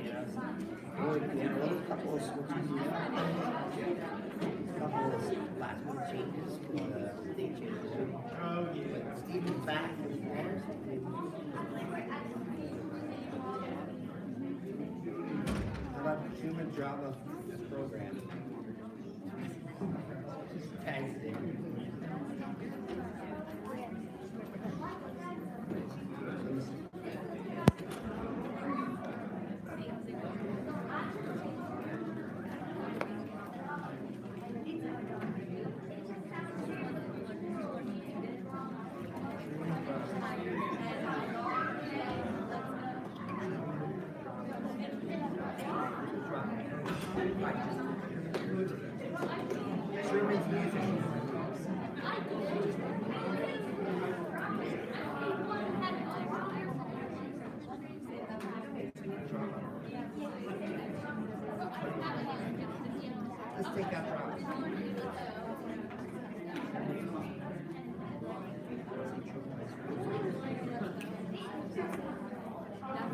A couple of switches here. A couple of last minute changes. Date changes. But Steven's back. How about the human drama program? Tags there. Let's take out drops.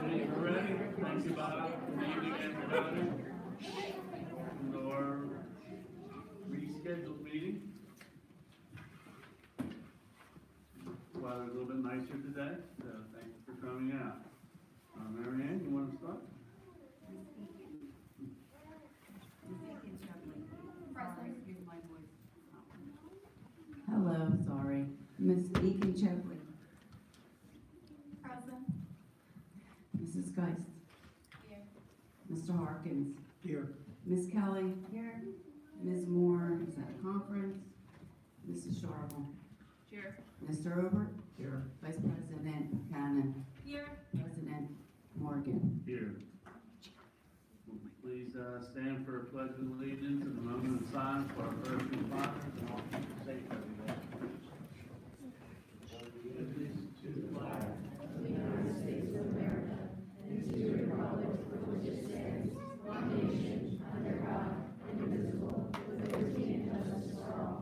We're ready. Thank you, Bob. Good evening, everybody. Our rescheduled meeting. Weather a little bit nicer today, so thank you for coming out. Mary Ann, you want to start? Hello, sorry. Miss Deacon Chopley. Present. Mrs. Geist. Here. Mr. Harkins. Here. Miss Kelly. Here. Ms. Moore is at a conference. Mrs. Sharble. Here. Mr. Obert. Here. Vice President Cannon. Here. President Morgan. Here. Please stand for a pledge of allegiance and a moment of silence for our first responders and all keep safe everywhere. Allegiance to the flag of the United States of America and to the republic for which it stands, one nation, under God, indivisible, with liberty and justice for all.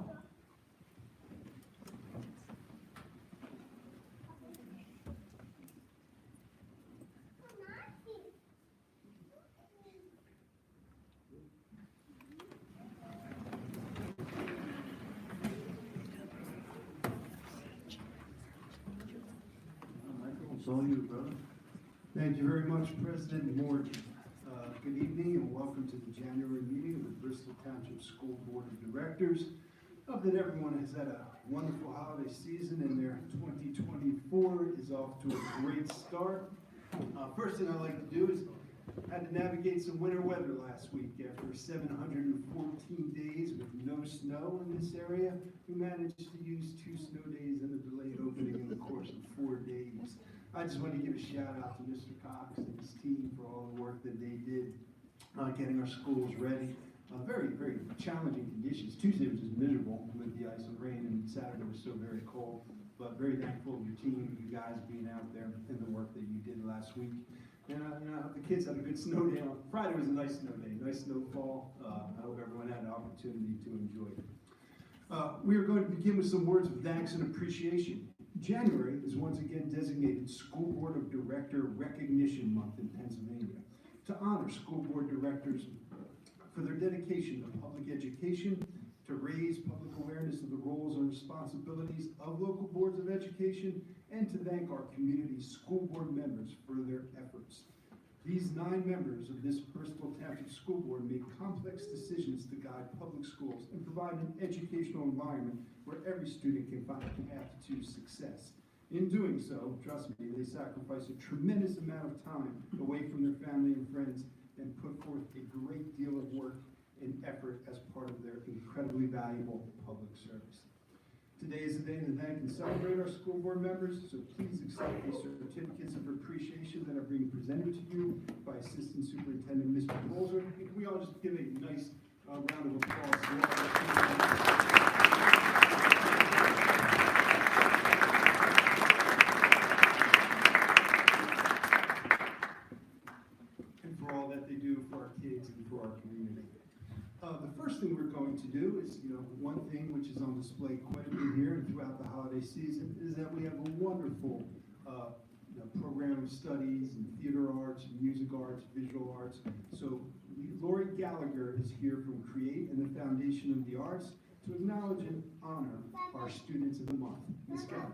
It's all you, brother. Thank you very much, President Morgan. Good evening and welcome to the January meeting of the Bristol Township School Board of Directors. Hope that everyone has had a wonderful holiday season and their 2024 is off to a great start. First thing I'd like to do is had to navigate some winter weather last week. After 714 days with no snow in this area, we managed to use 2 snow days and a delayed opening in the course of 4 days. I just want to give a shout out to Mr. Cox and his team for all the work that they did getting our schools ready. Very, very challenging conditions. Tuesday was just miserable with the ice and rain, and Saturday was so very cold. But very thankful of your team, you guys being out there and the work that you did last week. And the kids had a good snow day. Friday was a nice snow day, nice snowfall. I hope everyone had an opportunity to enjoy it. We are going to begin with some words of thanks and appreciation. January is once again designated School Board of Director Recognition Month in Pennsylvania to honor school board directors for their dedication to public education, to raise public awareness of the roles and responsibilities of local boards of education, and to thank our community school board members for their efforts. These 9 members of this Bristol Township School Board make complex decisions to guide public schools and provide an educational environment where every student can find a path to success. In doing so, trust me, they sacrifice a tremendous amount of time away from their family and friends and put forth a great deal of work and effort as part of their incredibly valuable public service. Today is the day to thank and celebrate our school board members, so please accept these certificates of appreciation that are being presented to you by Assistant Superintendent Mr. Bolzer. Can we all just give a nice round of applause to all our and for all that they do for our kids and for our community. The first thing we're going to do is, one thing which is on display quite a bit here and throughout the holiday season is that we have a wonderful program of studies in theater arts, music arts, visual arts. So Lori Gallagher is here from CREATE and the Foundation of the Arts to acknowledge and honor our students of the month. Ms. Gallagher.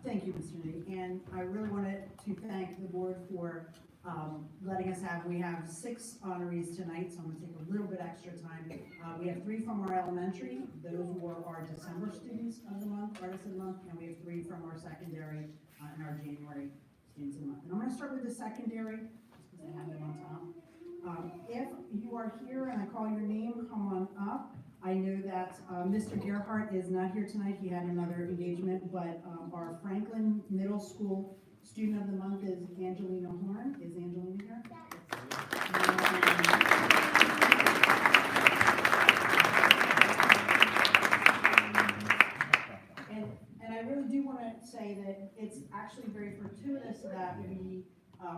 Thank you, Mr. Lee, and I really wanted to thank the board for letting us we have 6 honorees tonight, so I'm gonna take a little bit extra time. We have 3 from our elementary, those were our December students of the month, artists of the month, and we have 3 from our secondary and our January students of the month. And I'm gonna start with the secondary, just because I have them on top. If you are here and I call your name, come on up. I know that Mr. Gerhardt is not here tonight, he had another engagement, but our Franklin Middle School Student of the Month is Angelina Horn. Is Angelina here? And I really do want to say that it's actually very fortuitous that we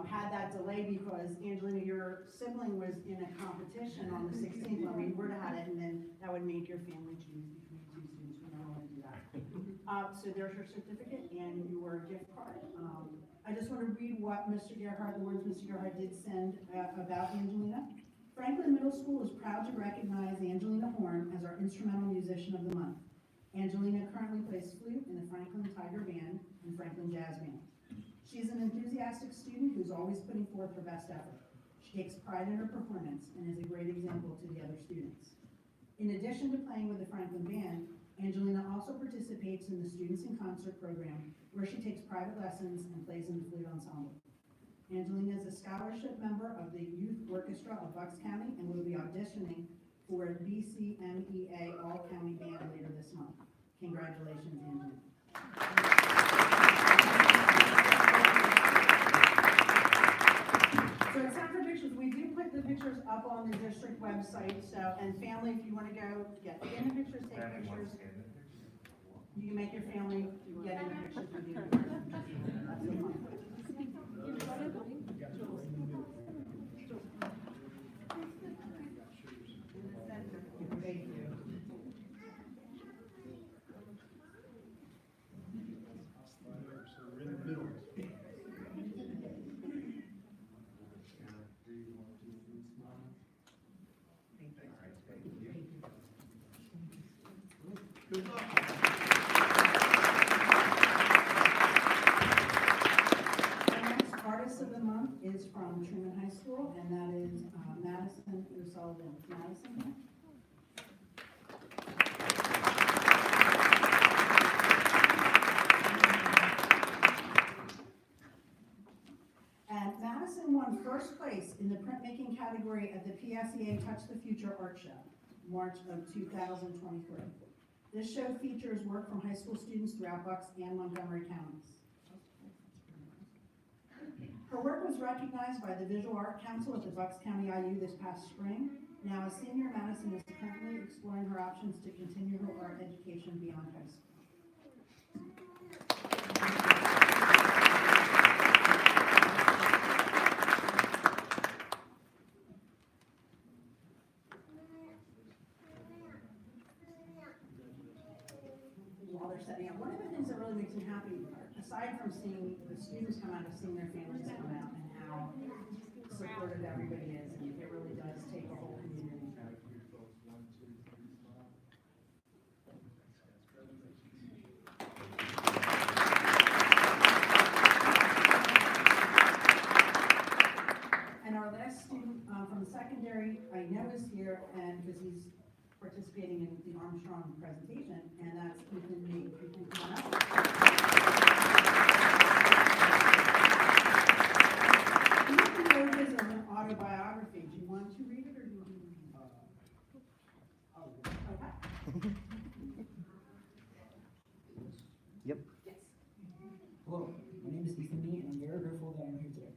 had that delay, because Angelina, your sibling was in a competition on the 16th when we were to have it, and then that would make your family choose between 2 students. We don't want to do that. So there's your certificate and your gift card. I just want to read what Mr. Gerhardt, the words Mr. Gerhardt did send about Angelina. Franklin Middle School is proud to recognize Angelina Horn as our instrumental musician of the month. Angelina currently plays flute in the Franklin Tiger Band and Franklin Jazz Band. She is an enthusiastic student who's always putting forth her best effort. She takes pride in her performance and is a great example to the other students. In addition to playing with the Franklin Band, Angelina also participates in the Students in Concert program, where she takes private lessons and plays in the flute ensemble. Angelina is a scholarship member of the Youth Orchestra of Bucks County and will be auditioning for a BCMEA All-County Band later this month. Congratulations, Angelina. So it's time for pictures. We do put the pictures up on the district website, and family, if you want to go, get in the pictures, take pictures. You can make your family get in the pictures with you. That's the fun. Thank you. So we're in the middle. Good luck. The next artist of the month is from Truman High School, and that is Madison O'Sullivan. Madison? And Madison won first place in the printmaking category at the PSEA Touch the Future Art Show, March of 2023. This show features work from high school students throughout Bucks and Montgomery counties. Her work was recognized by the Visual Art Council at the Bucks County IU this past spring. Now, a senior, Madison is currently exploring her options to continue her art education beyond high school. While they're setting up, one of the things that really makes me happy, aside from seeing the students come out and seeing their families come out and how supportive everybody is, and it really does take a whole community. And our last student from the secondary, I know is here, and because he's participating in the Armstrong presentation, and that's Ethan Lee. Ethan, come on up. Ethan wrote this as an autobiography. Do you want to read it, or do you want me to read it? Okay. Yep. Yes. Hello, my name is Ethan Lee, and I'm very grateful that I'm here today.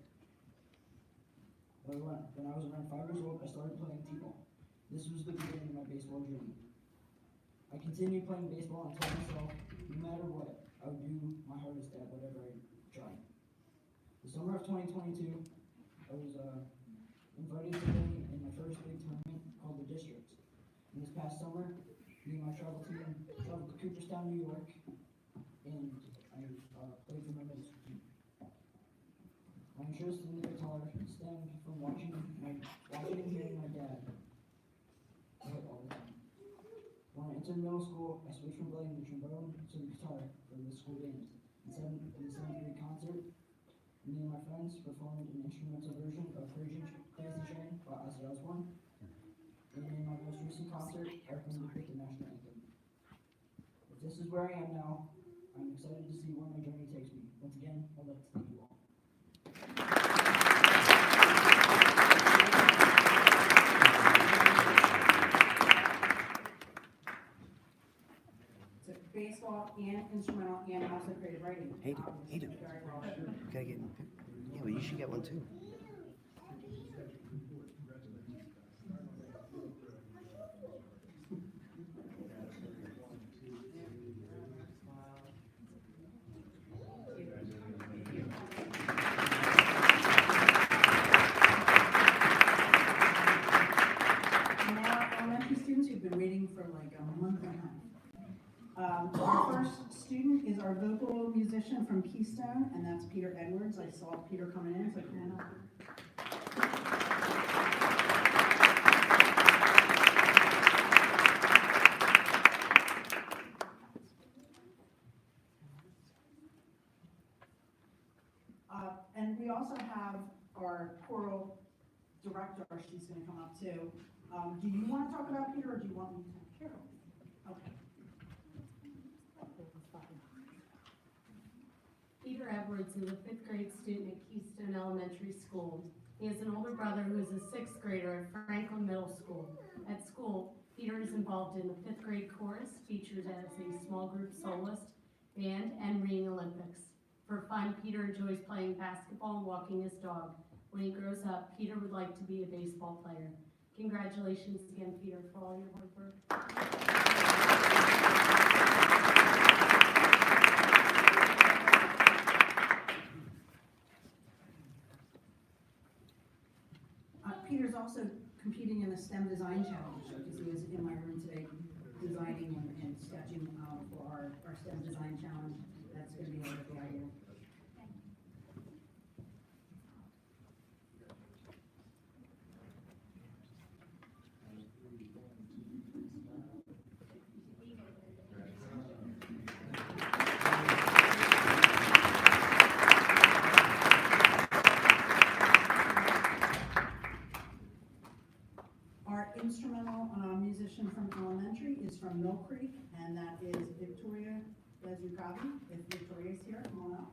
When I was around 5 years old, I started playing t-ball. This was the beginning of my baseball journey. I continued playing baseball and told myself, no matter what, I would do my hardest at whatever I tried. The summer of 2022, I was invited to play in my first big tournament called the District. And this past summer, me and my travel team traveled to Cooperstown, New York, and I played for my middle school team. My interest in the guitar stemmed from watching and hearing my dad play it all the time. When I entered middle school, I switched from playing the trombone to the guitar for the school band. In the seventh grade concert, me and my friends performed an instrumental version of Crazy Train by Ozzy Osbourne. And in my most recent concert, I performed the national anthem. If this is where I am now, I'm excited to see where my journey takes me. Once again, I'd like to thank you all. So baseball and instrumental and also creative writing. Hey, hey, dude. Very well. Gotta get, yeah, well, you should get one too. And now elementary students who've been waiting for like a month and a half. Our first student is our vocal musician from Keystone, and that's Peter Edwards. I saw Peter coming in, so come on up. And we also have our choral director, she's gonna come up too. Do you wanna talk about Peter, or do you want me to? Sure. Okay. Peter Edwards is a 5th grade student at Keystone Elementary School. He has an older brother who is a 6th grader at Franklin Middle School. At school, Peter is involved in the 5th grade chorus, featured as a small group soloist, band, and ringing Olympics. For fun, Peter enjoys playing basketball and walking his dog. When he grows up, Peter would like to be a baseball player. Congratulations again, Peter, for all your hard work. Peter's also competing in the STEM Design Challenge, because he was in my room today designing and sketching for our STEM Design Challenge. That's going to be over at the idea. Our instrumental musician from elementary is from Mill Creek, and that is Victoria Lezukavi. If Victoria's here, come on up.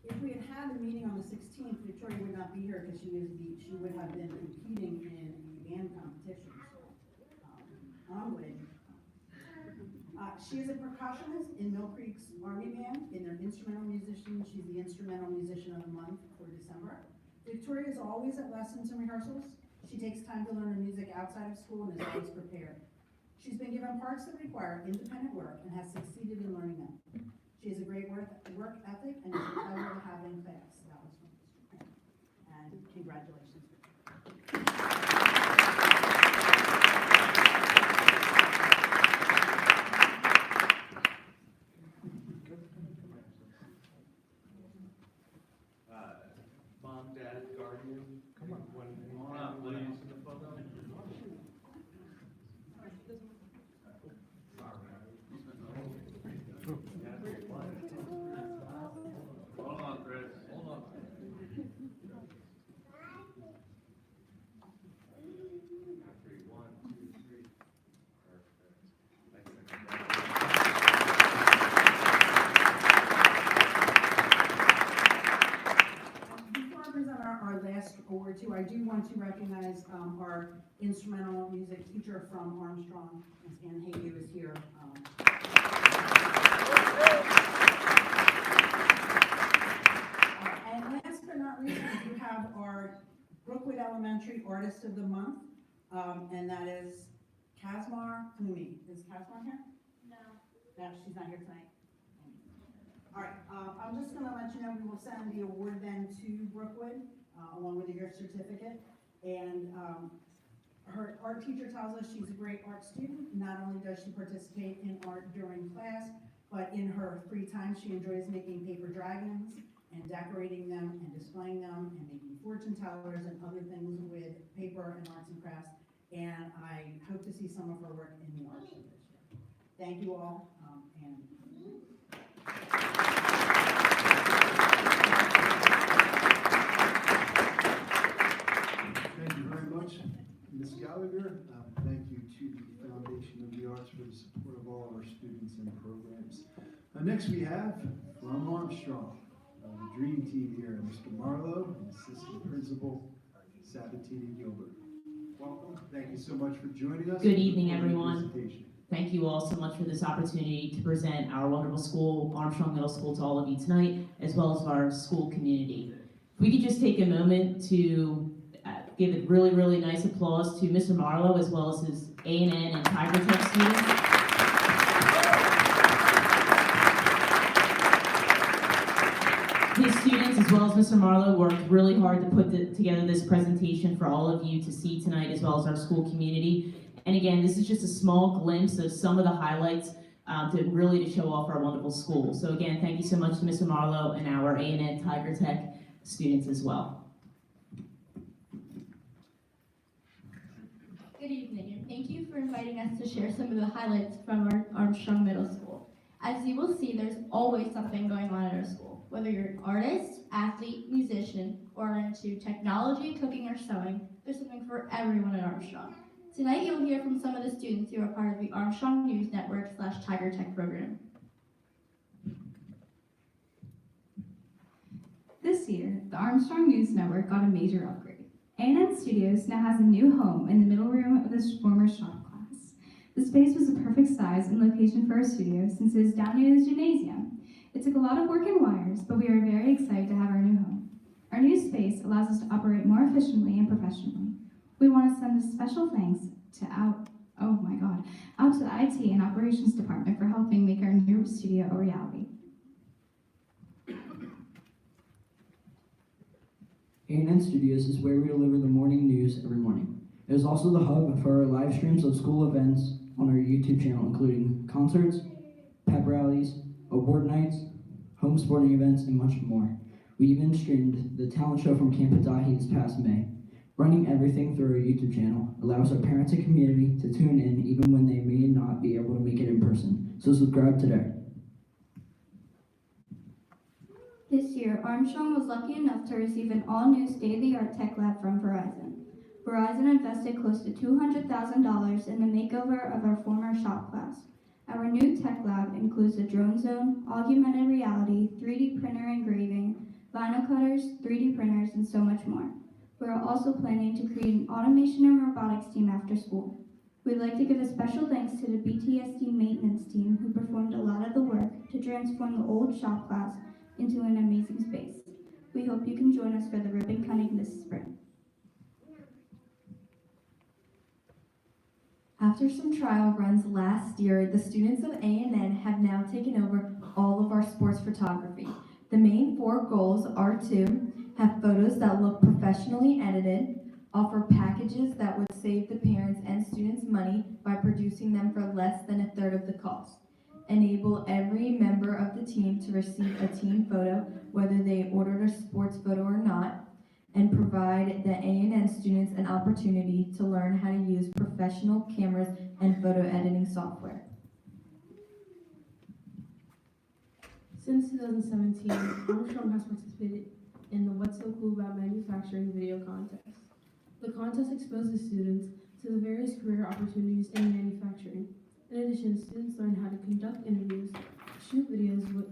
If we had had the meeting on the 16th, Victoria would not be here because she would have been competing in band competitions. Onward. She is a percussionist in Mill Creek's Army Band, in their instrumental musician. She's the instrumental musician of the month for December. Victoria is always at lessons and rehearsals. She takes time to learn her music outside of school and is always prepared. She's been given parts that require independent work and has succeeded in learning them. She has a great work ethic and is a pleasure to have in class. That was from Mr. Crane. And congratulations. Mom, dad, guardian, come on up, please, in the photo. Hold on, Chris, hold on. One, two, three. Before I present our last award too, I do want to recognize our instrumental music teacher from Armstrong, Ms. Ann Haydu is here. And last but not least, we have our Brookwood Elementary Artist of the Month. and that is Kasmar Klumi. Is Kasmar here? No, she's not here tonight. All right, I'm just gonna let you know, we will send the award then to Brookwood, along with your certificate. And, her art teacher tells us she's a great art student. Not only does she participate in art during class, but in her free time, she enjoys making paper dragons and decorating them and displaying them and making fortune tellers and other things with paper and arts and crafts. And I hope to see some of her work in the art show this year. Thank you all, and Thank you very much, Ms. Gallagher. Thank you to the Foundation of the Arts for the support of all of our students and programs. Next we have from Armstrong, the dream team here, Mr. Marlowe and Assistant Principal Sabatini Gilbert. Welcome. Thank you so much for joining us. Good evening, for the everyone. presentation. Thank you all so much for this opportunity to present our wonderful school, Armstrong Middle School, to all of you tonight, as well as our school community. If we could just take a moment to give a really, really nice applause to Mr. Marlowe, as well as his A&N and Tiger Tech students. His students, as well as Mr. Marlowe, worked really hard to put together this presentation for all of you to see tonight, as well as our school community. And again, this is just a small glimpse of some of the highlights to show off our wonderful school. So again, thank you so much to Mr. Marlowe and our A&N Tiger Tech students as well. Good evening, and thank you for inviting us to share some of the highlights from our Armstrong Middle School. As you will see, there's always something going on at our school. Whether you're an artist, athlete, musician, or into technology, cooking, or sewing, there's something for everyone at Armstrong. Tonight, you'll hear from some of the students who are part of the Armstrong News Network / Tiger Tech program. This year, the Armstrong News Network got a major upgrade. A&N Studios now has a new home in the middle room of the former shop class. The space was the perfect size and location for our studio since it is down near the gymnasium. It took a lot of work and wires, but we are very excited to have our new home. Our new space allows us to operate more efficiently and professionally. We want to send a special thanks to out to the IT and operations department for helping make our new studio a reality. A&N Studios is where we deliver the morning news every morning. It is also the hub for our live streams of school events on our YouTube channel, including concerts, pep rallies, award nights, home sporting events, and much more. We even streamed the talent show from Camp Adahi this past May. Running everything through our YouTube channel allows our parents and community to tune in even when they may not be able to make it in person. So subscribe today. This year, Armstrong was lucky enough to receive an all-new state-of-the-art tech lab from Verizon. Verizon invested close to $200,000 in the makeover of our former shop class. Our new tech lab includes a drone zone, augmented reality, 3D printer engraving, vinyl cutters, 3D printers, and so much more. We are also planning to create an automation and robotics team after school. We'd like to give a special thanks to the BTSD maintenance team who performed a lot of the work to transform the old shop class into an amazing space. We hope you can join us for the ribbon cutting this spring. After some trial runs last year, the students of A&N have now taken over all of our sports photography. The main 4 goals are to have photos that look professionally edited, offer packages that would save the parents and students money by producing them for less than 1/3 of the cost, enable every member of the team to receive a team photo, whether they ordered a sports photo or not, and provide the A&N students an opportunity to learn how to use professional cameras and photo editing software. Since 2017, Armstrong has participated in the What's So Cool About Manufacturing video contest. The contest exposes students to the various career opportunities in manufacturing. In addition, students learn how to conduct interviews, shoot videos with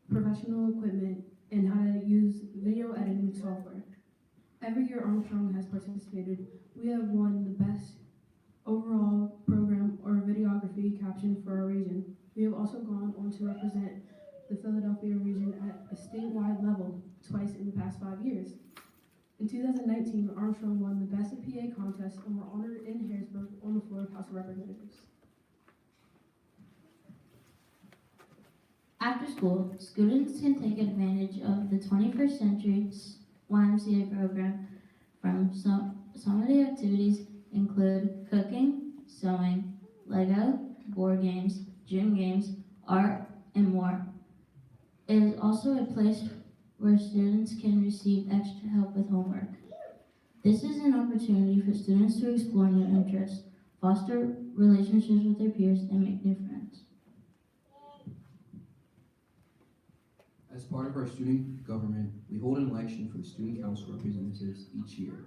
professional equipment, and how to use video editing software. Every year Armstrong has participated, we have won the best overall program or videography caption for our region. We have also gone on to represent the Philadelphia region at a statewide level twice in the past 5 years. In 2019, Armstrong won the Best of PA contest and were honored in Harrisburg on the floor of House of Representatives. After school, students can take advantage of the 21st Century YMCA program. Some of the activities include cooking, sewing, Lego, board games, gym games, art, and more. It is also a place where students can receive extra help with homework. This is an opportunity for students to explore new interests, foster relationships with their peers, and make new friends. As part of our student government, we hold an election for the student council representatives each year.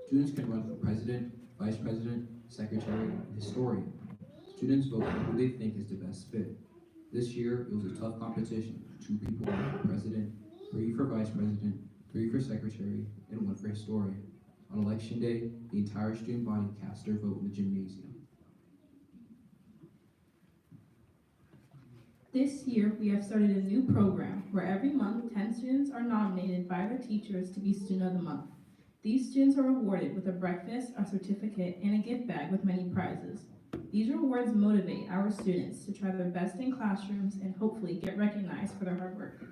Students can run for president, vice president, secretary, and historian. Students vote for who they think is the best fit. This year, it was a tough competition. 2 people ran for president, 3 for vice president, 3 for secretary, and 1 for historian. On election day, the entire student body cast their vote in the gymnasium. This year, we have started a new program where every month 10 students are nominated by their teachers to be Student of the Month. These students are rewarded with a breakfast, a certificate, and a gift bag with many prizes. These rewards motivate our students to try their best in classrooms and hopefully get recognized for their hard work.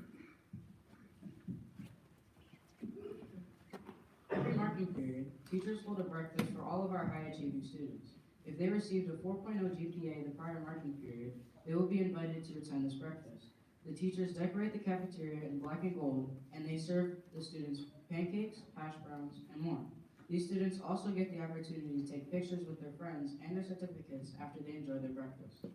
Every marking period, teachers hold a breakfast for all of our high-achieving students. If they received a 4.0 GPA in the prior marking period, they will be invited to attend this breakfast. The teachers decorate the cafeteria in black and gold, and they serve the students pancakes, hash browns, and more. These students also get the opportunity to take pictures with their friends and their certificates after they enjoy their breakfast.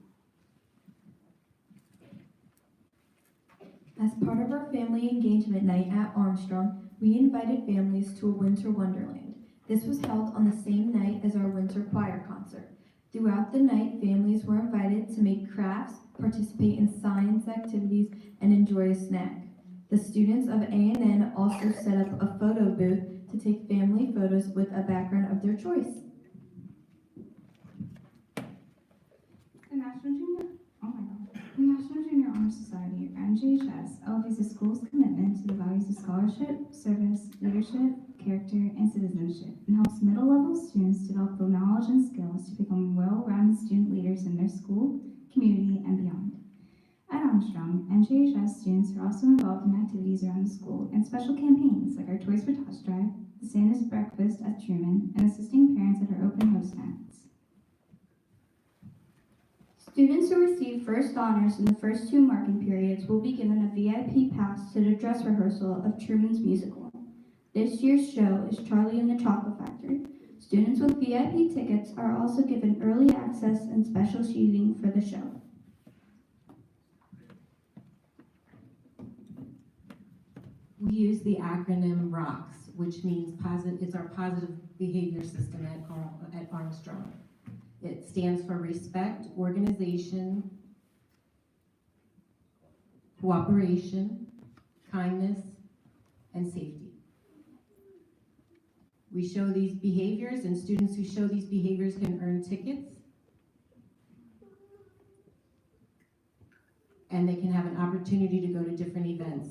As part of our family engagement night at Armstrong, we invited families to a winter wonderland. This was held on the same night as our winter choir concert. Throughout the night, families were invited to make crafts, participate in science activities, and enjoy a snack. The students of A&N also set up a photo booth to take family photos with a background of their choice. The National Junior Honor Society, or NJHS, elevates the school's commitment to the values of scholarship, service, leadership, character, and citizenship, and helps middle-level students develop the knowledge and skills to become well-rounded student leaders in their school, community, and beyond. At Armstrong, NJHS students are also involved in activities around the school and special campaigns like our Toys for Tots drive, the Santa's Breakfast at Truman, and assisting parents at our open house nights. Students who receive first honors in the first 2 marking periods will be given a VIP pass to the dress rehearsal of Truman's musical. This year's show is Charlie and the Chocolate Factory. Students with VIP tickets are also given early access and special seating for the show. We use the acronym ROCKS, which means it's our positive behavior system at Armstrong. It stands for respect, organization, cooperation, kindness, and safety. We show these behaviors, and students who show these behaviors can earn tickets, and they can have an opportunity to go to different events.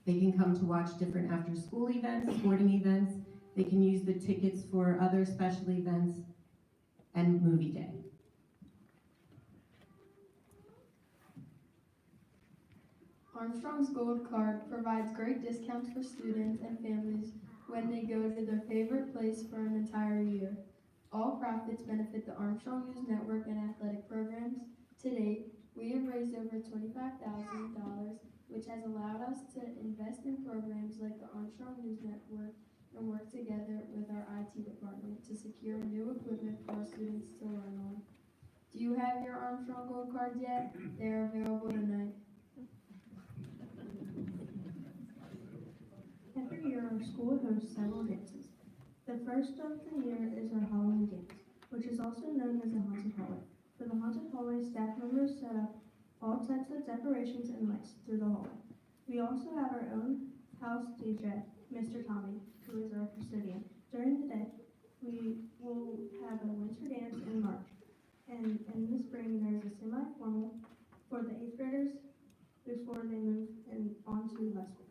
They can come to watch different after-school events, sporting events. They can use the tickets for other special events and movie day. Armstrong's Gold Card provides great discounts for students and families when they go to their favorite place for an entire year. All profits benefit the Armstrong News Network and athletic programs. To date, we have raised over $25,000, which has allowed us to invest in programs like the Armstrong News Network and work together with our IT department to secure new equipment for our students to learn on. Do you have your Armstrong Gold Cards yet? They are available tonight. Every year, our school hosts several dances. The first of the year is our Halloween dance, which is also known as the Haunted Hallway. For the Haunted Hallway, staff members set up all types of decorations and lights through the hallway. We also have our own house DJ, Mr. Tommy, who is our custodian. During the day, we will have a winter dance in March. And in the spring, there's a semi-formal for the 8th graders before they move on to high school.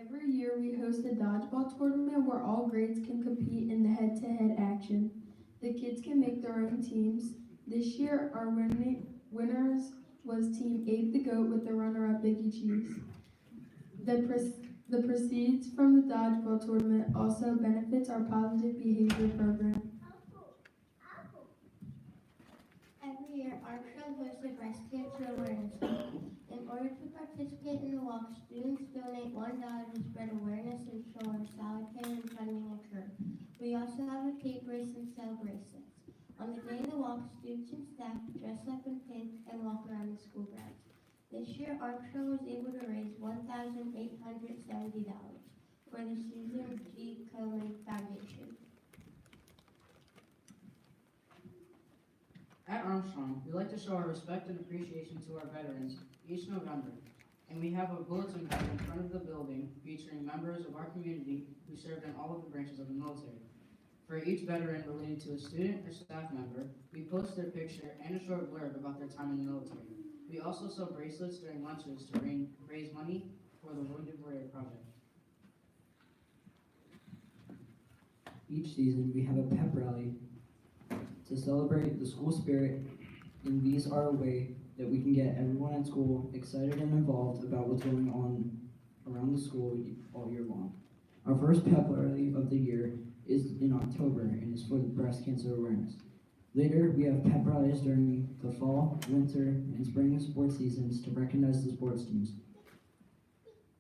Every year we host a dodgeball tournament where all grades can compete in the head-to-head action. The kids can make their own teams. This year our winners was Team Abe the Goat with the runner-up Biggie Cheese. The proceeds from the dodgeball tournament also benefits our positive behavior program. Every year, Armstrong hosts a breast cancer awareness walk. In order to participate in the walk, students donate $1 to spread awareness and show our salad can and funding occur. We also have a tape race and sell bracelets. On the day of the walk, students and staff dress up in pink and walk around the school grounds. This year, Armstrong was able to raise $1,870 for the Susan G. Komen Foundation. At Armstrong, we like to show our respect and appreciation to our veterans each November, and we have a bulletin board in front of the building featuring members of our community who served in all of the branches of the military. For each veteran related to a student or staff member, we post their picture and a short blurb about their time in the military. We also sell bracelets during lunches to raise money for the Wounded Warrior Project. Each season, we have a pep rally to celebrate the school spirit, and these are a way that we can get everyone at school excited and involved about what's going on around the school all year long. Our first pep rally of the year is in October and is for the breast cancer awareness. Later, we have pep rallies during the fall, winter, and spring sports seasons to recognize the sports teams.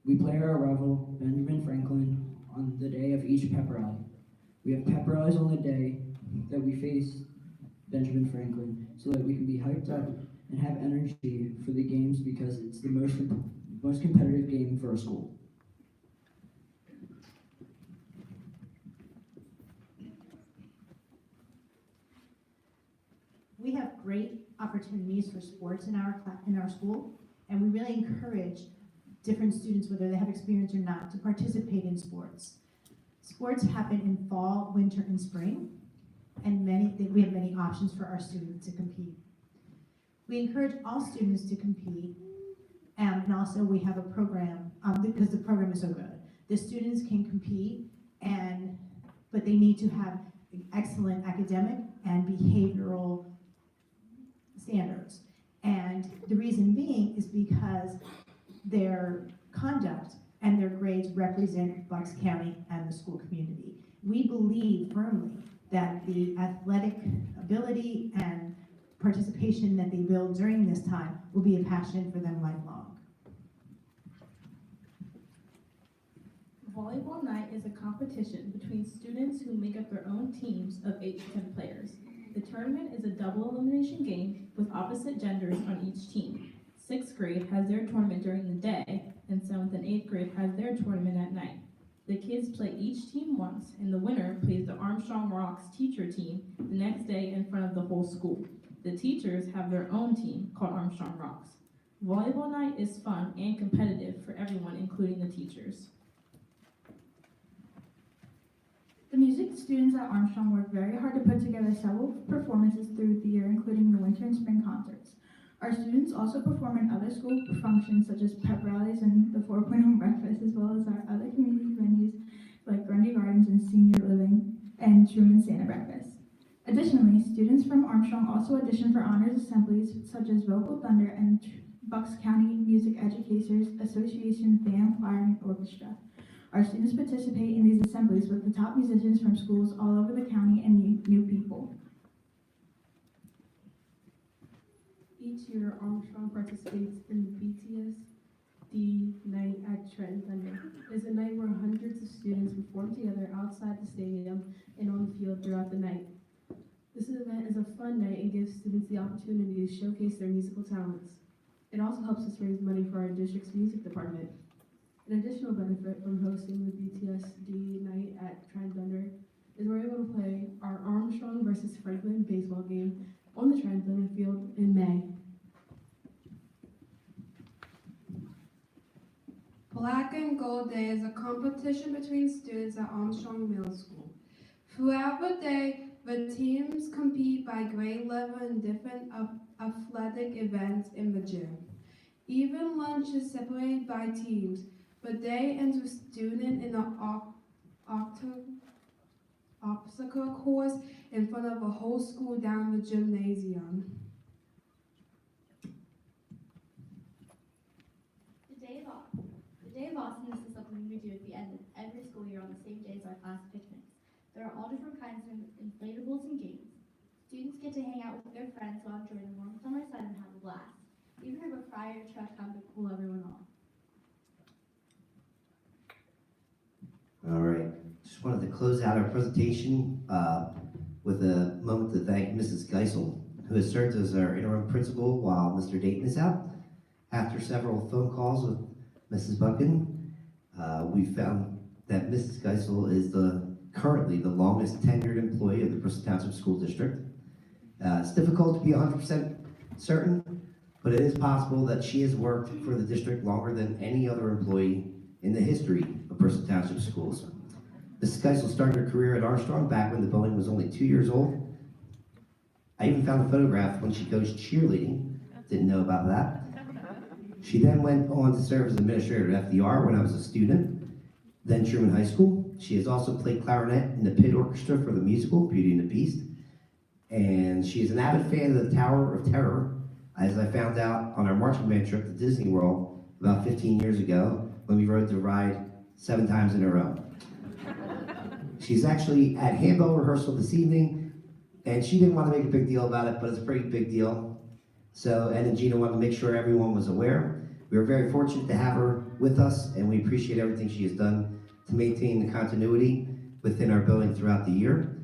We play our rival, Benjamin Franklin, on the day of each pep rally. We have pep rallies on the day that we face Benjamin Franklin so that we can be hyped up and have energy for the games because it's the most competitive game for our school. We have great opportunities for sports in our school, and we really encourage different students, whether they have experience or not, to participate in sports. Sports happen in fall, winter, and spring, and we have many options for our students to compete. We encourage all students to compete, and also we have a program, because the program is so good. The students can compete, but they need to have excellent academic and behavioral standards. And the reason being is because their conduct and their grades represent Bucks County and the school community. We believe firmly that the athletic ability and participation that they build during this time will be a passion for them lifelong. Volleyball night is a competition between students who make up their own teams of 8 to 10 players. The tournament is a double elimination game with opposite genders on each team. 6th grade has their tournament during the day, and 7th and 8th grade has their tournament at night. The kids play each team once, and the winner plays the Armstrong Rocks teacher team the next day in front of the whole school. The teachers have their own team called Armstrong Rocks. Volleyball night is fun and competitive for everyone, including the teachers. The music students at Armstrong work very hard to put together several performances through the year, including the winter and spring concerts. Our students also perform in other school functions such as pep rallies and the 4.0 breakfast, as well as our other community venues like Grundy Gardens and Senior Living and Truman Santa Breakfast. Additionally, students from Armstrong also audition for honors assemblies such as Vocal Thunder and Bucks County Music Educators Association Band, Choir, and Orchestra. Our students participate in these assemblies with the top musicians from schools all over the county and new people. Each year, Armstrong participates in the BTSD night at Trenton Thunder. It is a night where hundreds of students perform together outside the stadium and on the field throughout the night. This event is a fun night and gives students the opportunity to showcase their musical talents. It also helps us raise money for our district's music department. An additional benefit from hosting the BTSD night at Trenton Thunder is we're able to play our Armstrong versus Franklin baseball game on the Trenton Thunder field in May. Black and Gold Day is a competition between students at Armstrong Middle School. Throughout the day, the teams compete by grade level in different athletic events in the gym. Even lunch is separated by teams. The day ends with student in the obstacle course in front of a whole school down the gymnasium. The Day of Awesomeness is something we do at the end of every school year on the same day as our class picnics. There are all different kinds of inflatables and games. Students get to hang out with their friends while enjoying the warm summer sun and have a blast. Even have a fire truck come to cool everyone off. All right, just wanted to close out our presentation with a moment to thank Mrs. Geisel, who has served as our interim principal while Mr. Dayton is out. After several phone calls with Mrs. Buchan, we found that Mrs. Geisel is currently the longest tenured employee of the Bristol Township School District. It's difficult to be 100% certain, but it is possible that she has worked for the district longer than any other employee in the history of Bristol Township Schools. Mrs. Geisel started her career at Armstrong back when the building was only 2 years old. I even found a photograph when she coached cheerleading. Didn't know about that. She then went on to serve as administrator at FDR when I was a student, then Truman High School. She has also played clarinet in the pit orchestra for the musical Beauty and the Beast. And she is an avid fan of the Tower of Terror, as I found out on our marching band trip to Disney World about 15 years ago when we rode the ride 7 times in a row. She's actually at handbell rehearsal this evening, and she didn't want to make a big deal about it, but it's a pretty big deal. So Ed and Gina wanted to make sure everyone was aware. We were very fortunate to have her with us, and we appreciate everything she has done to maintain the continuity within our building throughout the year.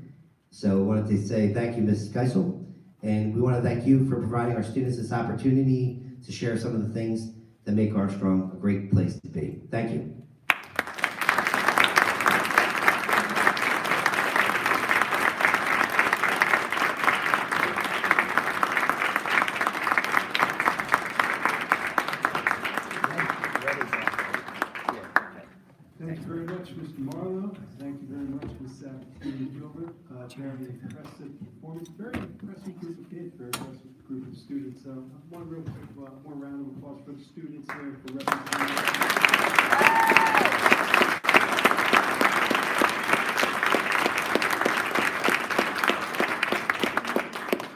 So I wanted to say thank you, Mrs. Geisel, and we want to thank you for providing our students this opportunity to share some of the things that make Armstrong a great place to be. Thank you. Thank you very much, Mr. Marlowe. Thank you very much, Ms. Sabatini Gilbert. Very impressive performance, very impressive group of kids, very impressive group of students. One real quick, more round of applause for the students there for representing.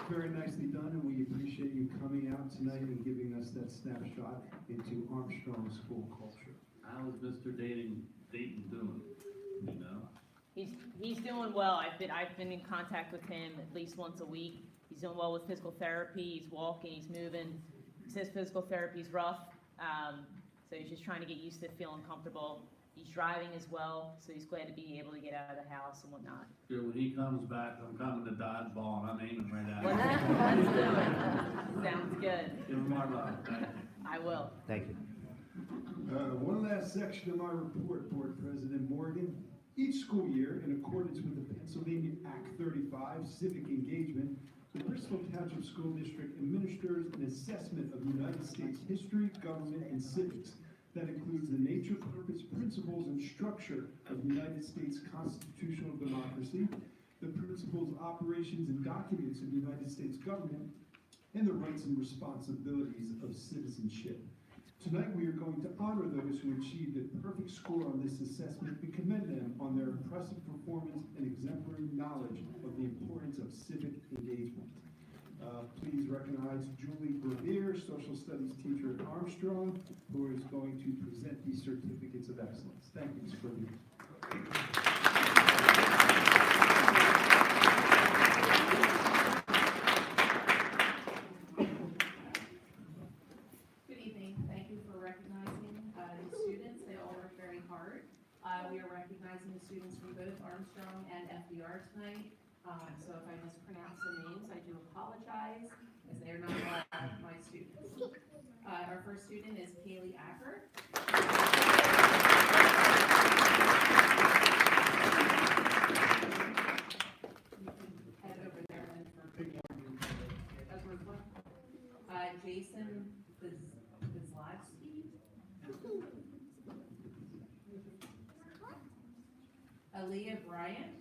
Very nicely done, and we appreciate you coming out tonight and giving us that snapshot into Armstrong school culture. How is Mr. Dayton doing? You know? He's doing well. I've been in contact with him at least once a week. He's doing well with physical therapy. He's walking. He's moving. He says physical therapy is rough, so he's just trying to get used to feeling comfortable. He's driving as well, so he's glad to be able to get out of the house and whatnot. Good. When he comes back, I'm coming to dodgeball, and I'm aiming right at him. Sounds good. Give him our love. I will. Thank you. One last section of my report, Board President Morgan. Each school year, in accordance with the Pennsylvania Act 35, Civic Engagement, the Bristol Township School District administers an assessment of United States history, government, and civics that includes the nature, purpose, principles, and structure of the United States constitutional democracy, the principles, operations, and documents of the United States government, and the rights and responsibilities of citizenship. Tonight we are going to honor those who achieved a perfect score on this assessment and commend them on their impressive performance and exemplary knowledge of the importance of civic engagement. Please recognize Julie Brevier, social studies teacher at Armstrong, who is going to present these certificates of excellence. Thank you, Ms. Brevier. We are recognizing the students from both Armstrong and FDR tonight. So if I mispronounce the names, I do apologize, as they are not all my students. Our first student is Kaylee Acker. Head over there and for Jason Bizlowski. Aaliyah Bryant,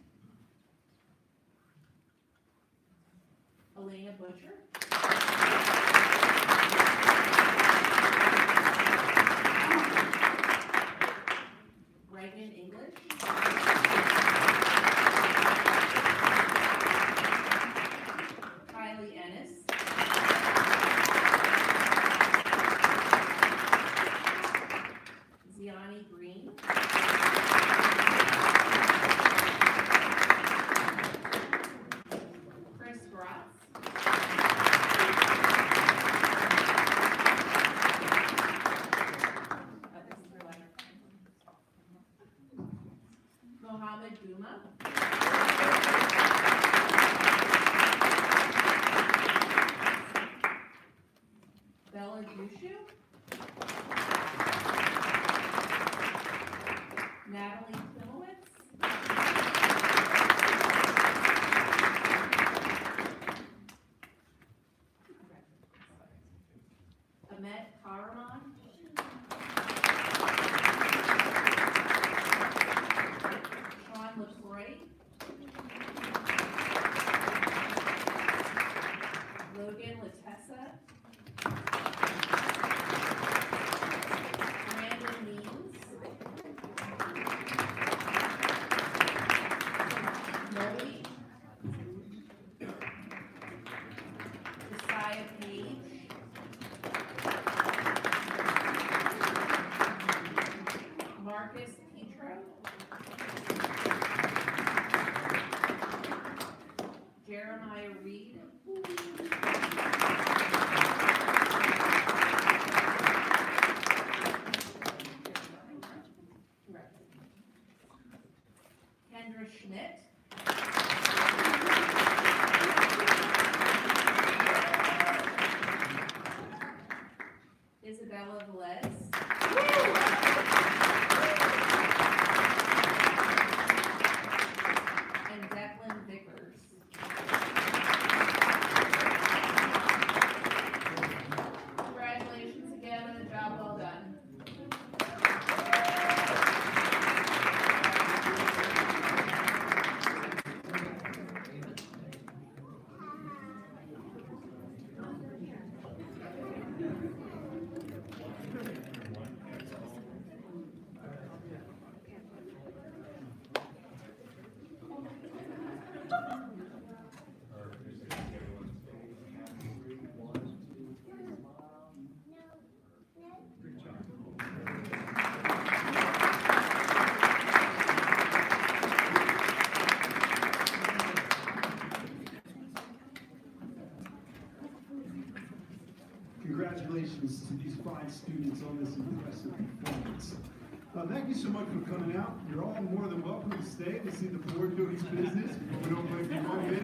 Elena Butcher, Zuma. Bella Dushu. Natalie Klimowitz. Ahmet Karaman. Sean LaCroix. Logan Latessa. Brandon Means. Noli. Josiah Page. Marcus Petro. Jeremiah Reed. Kendra Schmidt. Isabella Velez. And Declan Vickers. Congratulations again on a job well done. Congratulations to these fine students on this impressive performance. Thank you so much for coming out. You're all more than welcome to stay to see the board do its business. We don't like the